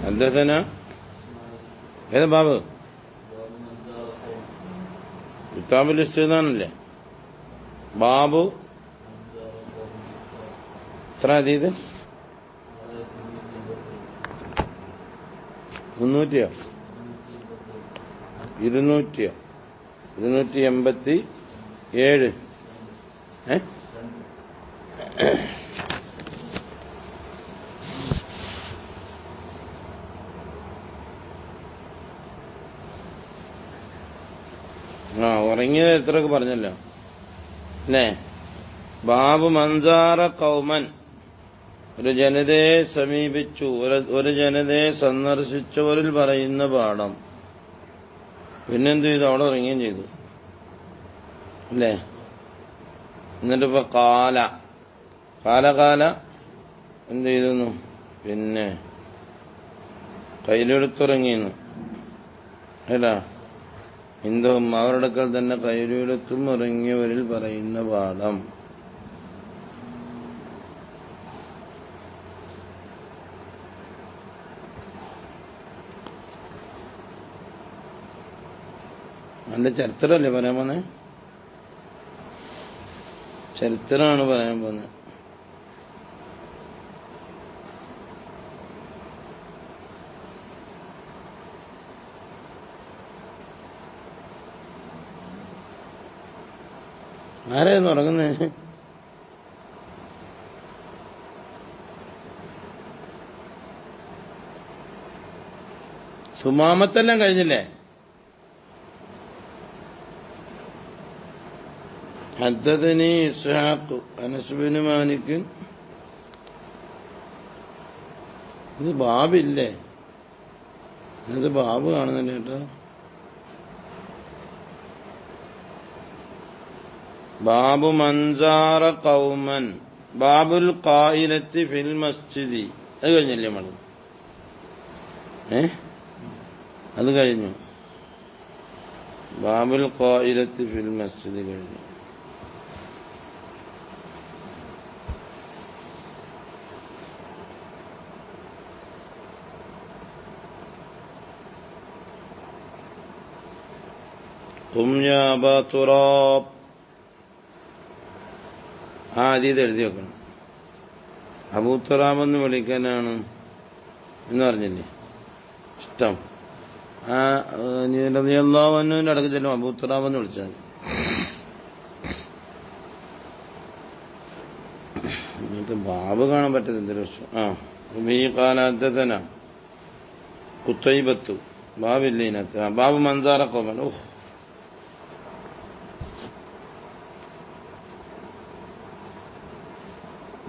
ഹദ്ദസന ഏതാ ബാബ്? കിതാബുൽ ഇസ്തിദാനല്ലേ? ബാബു എത്ര ഹദീസ്? 300 200 287 ഉറങ്ങിയത് എത്രയൊക്കെ പറഞ്ഞല്ലോ അല്ലേ? ബാബു മൻസാറ കൗമൻ, ഒരു ജനതയെ സമീപിച്ചു, ഒരു ജനതയെ സന്ദർശിച്ചവരിൽ പറയുന്ന പാഠം. പിന്നെന്ത് ചെയ്തു? അവിടെ ഇറങ്ങുകയും ചെയ്തു അല്ലേ? എന്നിട്ടിപ്പോ കാല എന്ത് ചെയ്തു? പിന്നെ കയ്യിലെടുത്തിറങ്ങിയെന്നു അല്ല, ഹിന്ദുവും അവരുടെ തന്നെ കയ്യിലെടുത്തും ഇറങ്ങിയവരിൽ പറയുന്ന പാഠം. അതിന്റെ ചരിത്രമല്ലേ പറയാൻ പോന്നെ? ചരിത്രമാണ് പറയാൻ പോന്നെ. ആരായിരുന്നു ഉറങ്ങുന്നത്? സുമാമത്തെല്ലാം കഴിഞ്ഞില്ലേ? ഹദ്ദസനി ഇസ്ഹാഖ് അനസ് ബിൻ മാലിക്. ഇത് ബാബില്ലേ? ഇത് ബാബ് കാണുന്നില്ല കേട്ടോ. ബാബു മൻസാറ ഖൗമൻ ബാബുൽ ഖായിലത്തി ഫിൽ മസ്ജിദി. അത് കഴിഞ്ഞല്ലേ നമ്മൾ? അത് കഴിഞ്ഞു. ബാബുൽ ഖായിലത്തി ഫിൽ മസ്ജിദി കഴിഞ്ഞു. ഖും യാ അബാ തുറാബ്. ഇത് എഴുതി വെക്കണം. അബൂത്തുറാബെന്ന് വിളിക്കാനാണ് എന്ന് പറഞ്ഞില്ലേ ഇഷ്ടം. റളിയല്ലാഹുവിന്റെ അടുക്ക് ചെല്ലും അബൂത്തുറാബെന്ന് വിളിച്ചാൽ. എന്നിട്ട് ബാബ് കാണാൻ പറ്റത്തില്ല എന്തൊരു പ്രശ്നം. ഈ കാലത്തന കുത്തൈബത്തു ബാബില്ല ഇതിനകത്ത്. ബാബു മൻസാറ ഖൗമൻ.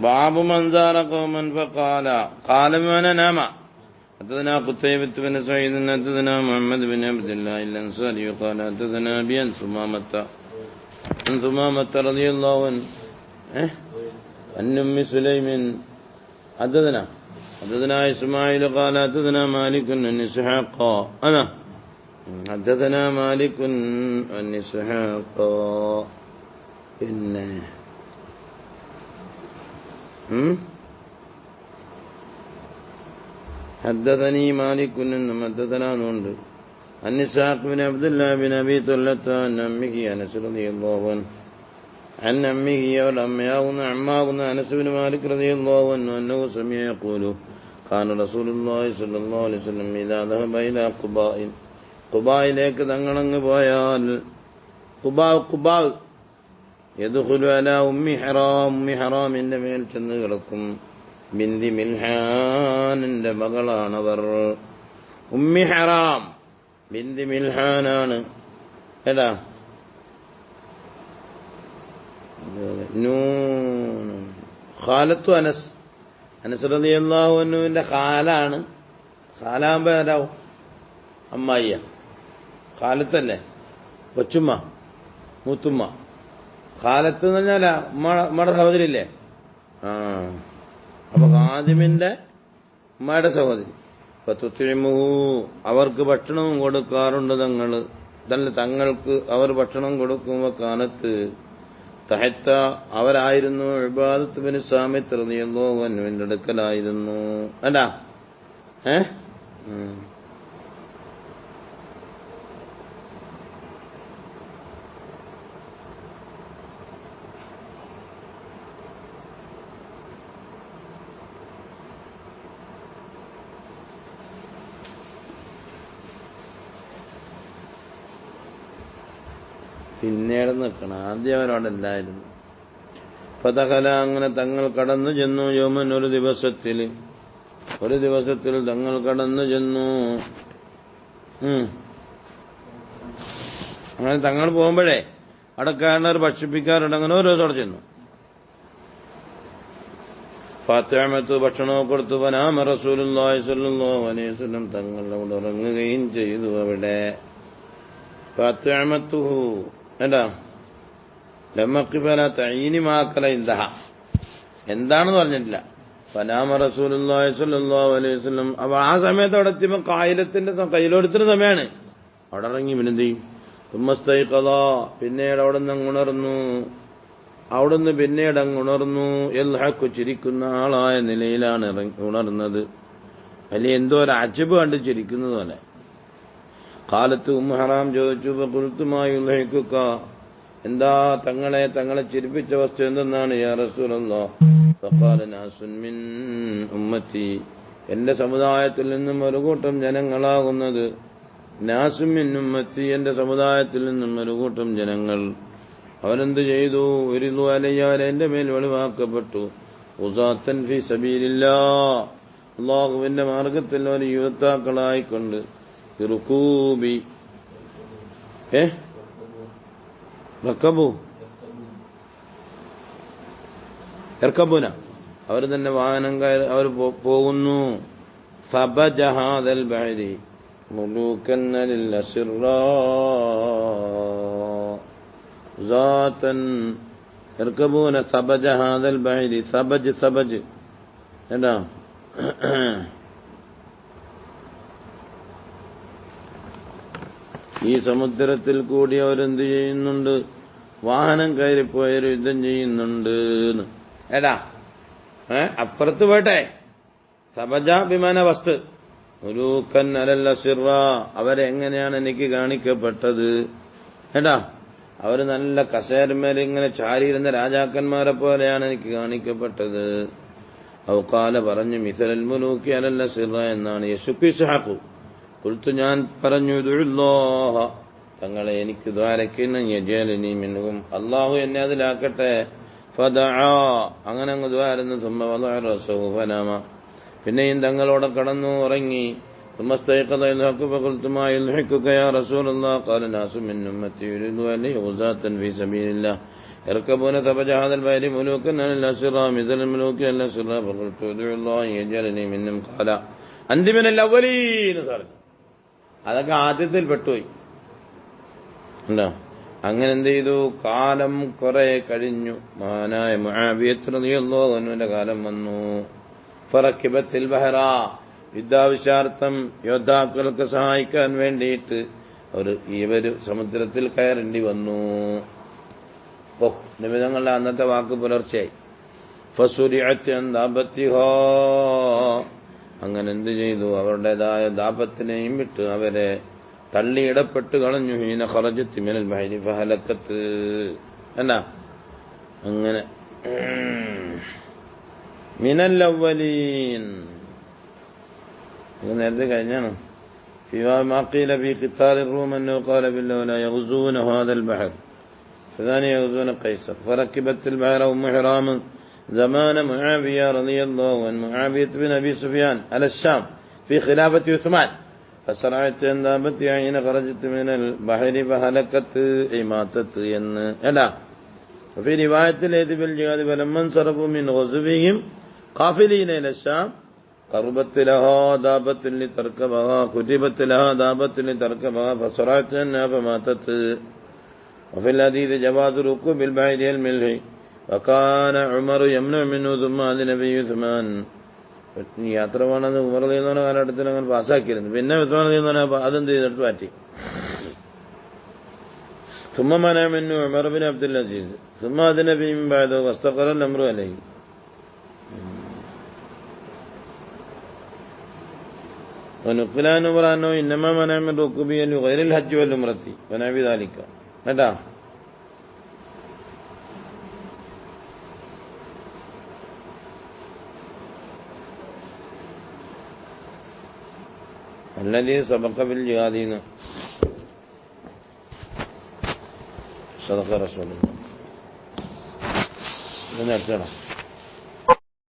ബാബു മൻസാറ ഖൗമൻ ഫഖാല ഖാല ബിമഅന നാമ. حدثنا قتيبة بن سعيد حدثنا محمد بن عبد الله الأنصاري قال حدثنا أبي عن ثمامة رضي الله عنه عن أم سليم حدثنا إسماعيل قال حدثنا مالك عن إسحاق حدثنا مالك عن إسحاق حدثني مالك انما حدثنا نوند عن إسحاق بن عبد الله بن ابي طلحة عن عمه انس رضي الله عنه عن عمه ولمه عماه انس بن مالك رضي الله عنه انه سمع يقول كان رسول الله صلى الله عليه وسلم اذا ذهب الى قباء ഖുബായിലേക്ക് തങ്ങളങ്ങ് പോയാൽ ഖുബാ യദ്ഖുലു അലാ ഉമ്മി ഹറാമിന്റെ മേൽ ചെന്ന് കിടക്കും. ബിന്തി മിൽഹാനിന്റെ മകളാണവർ. ഉമ്മി ഹറാം ബിന്തി മിൽഹാനാണ്. ഏതാ? ഖാലത്തു അനസ് റളിയല്ലാഹു അൻഹുവിന്റെ ഖാലാണ്. ഖാലാകുമ്പോ ഏതാവും? അമ്മായിയ. ഖാലത്തല്ലേ? കൊച്ചുമ്മ, മൂത്തുമ്മ. ഖാലത്ത് എന്ന് പറഞ്ഞാലാ ഉമ്മയുടെ സഹോദരില്ലേ? അപ്പൊ ഖാദിമിന്റെ ഉമ്മയുടെ സഹോദരി. അപ്പൊ തുത്തിമുഹു അവർക്ക് ഭക്ഷണവും കൊടുക്കാറുണ്ട്. തങ്ങൾക്ക് അവർ ഭക്ഷണം കൊടുക്കുമ്പോ കാലത്ത് തഹത്ത അവരായിരുന്നു ഇബാദത്ത് ബിൻ സാമിത്ത് റളിയല്ലാഹു അൻഹുവിന്റെ അടുക്കലായിരുന്നു. അല്ല പിന്നീട് നിൽക്കണം. ആദ്യം അവരോടല്ലായിരുന്നു. ഫതഖല, അങ്ങനെ തങ്ങൾ കടന്നു ചെന്നു. യൗമൻ, ഒരു ദിവസത്തിൽ തങ്ങൾ കടന്നു ചെന്നു. അങ്ങനെ തങ്ങൾ പോകുമ്പോഴേ അടക്കാരനർ ഭക്ഷിപ്പിക്കാറുണ്ട്. അങ്ങനെ ഓരോ ദിവസം അവിടെ ചെന്നു. ഫാത്തിമത്ത് ഭക്ഷണവും കൊടുത്തു. ഫനാമ റസൂലുള്ളാഹി സ്വല്ലല്ലാഹു അലൈഹി വസല്ലം, തങ്ങൾ അവിടെ ഉറങ്ങുകയും ചെയ്തു. അവിടെ ഫാത്തിമത്തുഹു എന്താ ലമ്മക്കിഫല തഈനി മാക്കല ഇൻദഹ എന്താണെന്ന് പറഞ്ഞിട്ടില്ല. ഫനാമ റസൂലുള്ളാഹി സ്വല്ലല്ലാഹു അലൈഹി വസല്ലം, അപ്പൊ ആ സമയത്ത് അവിടെ എത്തിയപ്പോൾ കായിലത്തിന്റെ കയ്യിലെടുത്തിന് സമയമാണ്. അവിടെ ഇറങ്ങി. പിന്നെന്ത് ചെയ്യും? തുമ്മസ്തൈഖദ, പിന്നീട് അവിടെ നിന്ന് ഉണർന്നു. അവിടുന്ന് പിന്നീട് ഉണർന്നു. യൽഹഖു, ചിരിക്കുന്ന ആളായ നിലയിലാണ് ഉണർന്നത്. വലിയ എന്തോ ഒരു അജബ് കണ്ട് ചിരിക്കുന്നത് പോലെ. കാലത്ത് ഉമ്മു ഹറാം ചോദിച്ചു, ഖുൽതുമാ യുൽഹിഖുക, എന്താ തങ്ങളെ ചിരിപ്പിച്ച വസ്തു എന്തെന്നാണ് യാ റസൂലല്ലാഹ്? ഫഖാല നാസുൻ മിൻ ഉമ്മത്തി, എന്റെ സമുദായത്തിൽ നിന്നും ഒരു കൂട്ടം ജനങ്ങളാകുന്നത്. നാസുൻ മിൻ ഉമ്മത്തി, എന്റെ സമുദായത്തിൽ നിന്നും ഒരു കൂട്ടം ജനങ്ങൾ. അവനെന്ത് ചെയ്തു? ഉരിദു അലയ്യ, എന്റെ മേൽ വെളിവാക്കപ്പെട്ടു. ഉസാത്തൻ ഫീ സബീലില്ലാഹ്, അല്ലാഹുവിന്റെ മാർഗത്തിൽ ഒരു യുവത്താക്കളായിക്കൊണ്ട്. റുകൂബി എർക്കബുന, അവർ തന്നെ വാഹനം കയറി അവർ പോകുന്നു. സബജഹാദൽ ബഹരി മുലൂകൻ ലിൽ അസ്റാ സാതൻ എർക്കബൂന സബജഹാദൽ ബഹരി. സബജ് എന്താ? ഈ സമുദ്രത്തിൽ കൂടി അവരെന്ത് ചെയ്യുന്നുണ്ട്? വാഹനം കയറിപ്പോയൊരു യുദ്ധം ചെയ്യുന്നുണ്ട്. ഏടാ അപ്പുറത്ത് പോട്ടെ. സബജ വിമാന വസ്തു മുലൂക്കൻ അലൽ അസ്റ, അവരെങ്ങനെയാണ് എനിക്ക് കാണിക്കപ്പെട്ടത്? ഏടാ അവര് നല്ല കസേരമേൽ ഇങ്ങനെ ചാരിയിരുന്ന രാജാക്കന്മാരെ പോലെയാണ് എനിക്ക് കാണിക്കപ്പെട്ടത്. ഔകാല പറഞ്ഞു, മിഥലൽ മുലൂക്കി അലൽ അസ്റ എന്നാണ്. യശുക്കിസ്ഹാഖു കുൽത്തു, ഞാൻ പറഞ്ഞു, ദുഅല്ലാഹ, തങ്ങളെ എനിക്ക് ദ്വാരക്കിന് യജാലിനി മിൻഹും, അല്ലാഹു എന്നെ അതിലാക്കട്ടെ. ഫദആ, അങ്ങനെ അങ്ങ് ദ്വാരുന്നു. സുമ്മ വദഅ റസൂഹു ഫനാമ, പിന്നെയും തങ്ങളോടെ കടന്നു ഉറങ്ങി. സുമ്മസ്തൈഖദ യൽഹഖു ഫഖുൽതു മാ യൽഹഖുക യാ റസൂലല്ലാഹ്? ഖാല നാസു മിൻ ഉമ്മത്തി യുരിദു അൻ യുസാത്തൻ ഫീ സബീലില്ലാഹ് യർകബൂന തബജഹാദൽ ബഹരി മുലൂകൻ അലൽ അസ്റാ മിഥൽ മുലൂക്കി അൽ അസ്റാ ഫഖുൽതു ദുഅല്ലാഹ യജാലിനി മിൻഹും. ഖാല അൻതി മിനൽ അവ്വലീൻ. അതൊക്കെ ആദ്യത്തിൽ പെട്ടുപോയി. എന്താ അങ്ങനെ എന്ത് ചെയ്തു? കാലം കുറെ കഴിഞ്ഞു. മഹാനായ മുആവിയത്ത് റളിയല്ലാഹു അൻഹുവിന്റെ കാലം വന്നു. ഫറക്കിബത്തിൽ ബഹറ, യുദ്ധാവശ്യാർത്ഥം യോദ്ധാക്കൾക്ക് സഹായിക്കാൻ വേണ്ടിയിട്ട് ഇവര് സമുദ്രത്തിൽ കയറേണ്ടി വന്നു. നിമിതങ്ങളുടെ അന്നത്തെ വാക്ക് പുലർച്ചയായി. ഫസുരിഅത്ത് അൻ ദാബത്തിഹാ, അങ്ങനെ എന്ത് ചെയ്തു? അവരുടേതായ ദാപത്തിനെയും വിട്ട് അവരെ തള്ളിയിടപ്പെട്ട് കളഞ്ഞു. ഹീന ഖറജത്ത് മിനൽ ബഹരി ഫഹലക്കത്ത്, എന്നാ അങ്ങനെ മിനൽ അവ്വലീൻ. ഇത് നേരത്തെ കഴിഞ്ഞാണ്. ഫീമാ മാ ഖീല ഫീ ഖിതാൽ റൂം അന്നഹു ഖാല ബില്ലാഹി ലാ യഗ്സൂന ഹാദൽ ബഹർ ഫദാനി യഗ്സൂന ഖൈസർ ഫറക്കിബത്തിൽ ബഹറ ഉമ്മു ഹറാം زمان معاوية رضي الله عنه معاوية بن أبي سفيان على الشام في خلافة عثمان فسرعت أن دابت حين خرجت من البحر فهلكت إماتت ألا. وفي رواية اليد بالجهاد فلما انصرفوا من غزوهم قافلين إلى الشام قربت لها دابة لتركبها كتبت لها دابة لتركبها فسرعت أنها فماتت. وفي الحديث جواز ركوب البعير الملح وكان عمر يمنع منه ثم أذن به عثمان. യാത്ര വേണമെന്ന് ഉമർ റളിയല്ലാഹു കാലഘട്ടത്തിൽ അങ്ങനെ പാസ്സാക്കിയിരുന്നു. പിന്നെ ഉസ്മാൻ റളിയല്ലാഹു അതെന്ത് ചെയ്തെടുത്ത് മാറ്റി. ثم منع منه عمر بن عبد العزيز ثم أذن به من بعده واستقر الأمر عليه. ونقلان برانو إنما منع من ركوبه لغير الحج والعمرة ونحو ذلك കേട്ടാ. الذي سبق بالجهادين صدق رسول الله.